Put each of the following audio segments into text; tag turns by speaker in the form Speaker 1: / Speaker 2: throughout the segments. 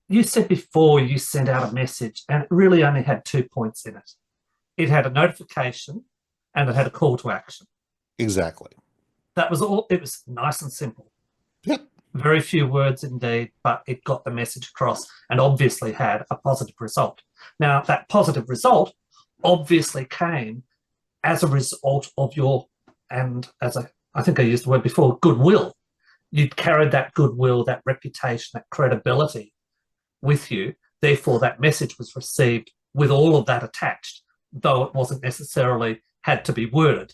Speaker 1: You said before you sent out a message and it really only had 2 points in it. It had a notification and it had a call to action.
Speaker 2: Exactly.
Speaker 1: That was all. It was nice and simple.
Speaker 2: Yep.
Speaker 1: Very few words indeed, but it got the message across and obviously had a positive result. Now, that positive result obviously came as a result of your, and as I think I used the word before, goodwill. You'd carried that goodwill, that reputation, that credibility with you. Therefore, that message was received with all of that attached, though it wasn't necessarily had to be worded.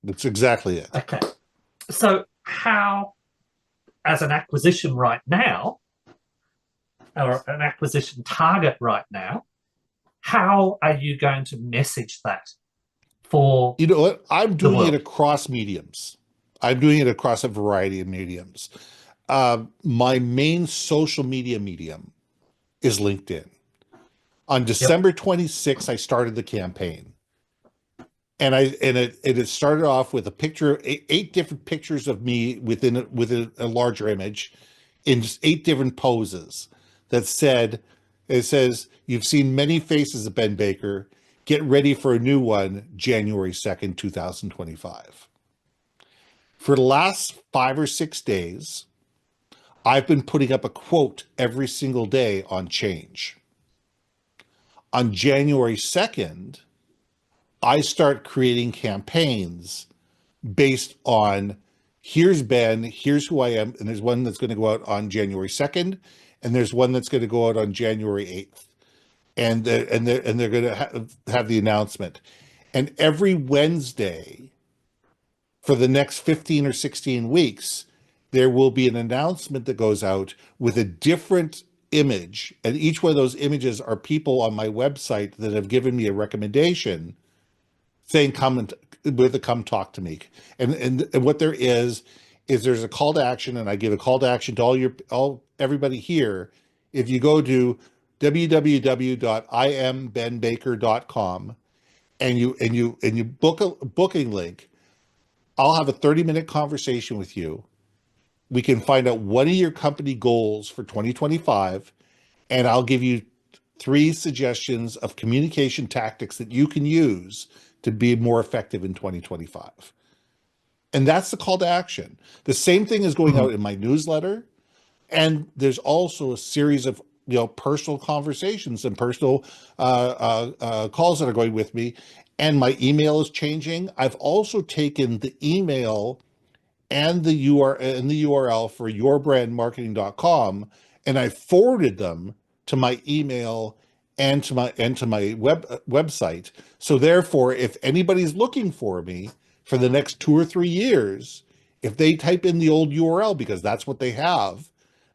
Speaker 2: That's exactly it.
Speaker 1: Okay. So, how, as an acquisition right now, or an acquisition target right now, how are you going to message that for
Speaker 2: You know what? I'm
Speaker 1: the
Speaker 2: doing it
Speaker 1: world?
Speaker 2: across mediums. I'm doing it across a variety of mediums. My main social media medium is LinkedIn. On
Speaker 1: Yep.
Speaker 2: December 26th, I started the campaign. And it started off with a picture, eight different pictures of me within a larger image in just eight different poses that said, it says, "You've seen many faces of Ben Baker. Get ready for a new one, January 2nd, 2025." For the last 5 or 6 days, I've been putting up a quote every single day on change. On January 2nd, I start creating campaigns based on, here's Ben, here's who I am, and there's one that's going to go out on January 2nd, and there's one that's going to go out on January 8th. And they're going to have the announcement. And every Wednesday for the next 15 or 16 weeks, there will be an announcement that goes out with a different image. And each one of those images are people on my website that have given me a recommendation saying, come talk to me. And what there is there's a call to action, and I give a call to action to all everybody here. If you go to www.imbenbaker.com and you book a booking link, I'll have a 30-minute conversation with you. We can find out what are your company goals for 2025, and I'll give you 3 suggestions of communication tactics that you can use to be more effective in 2025. And that's the call to action. The same thing is going
Speaker 1: Mm-hmm.
Speaker 2: out in my newsletter. And there's also a series of personal conversations and personal calls that are going with me. And my email is changing. I've also taken the email and the URL for yourbrandmarketing.com, and I forwarded them to my email and to my website. So therefore, if anybody's looking for me for the next 2 or 3 years, if they type in the old URL because that's what they have,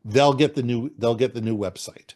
Speaker 2: they'll get the new website.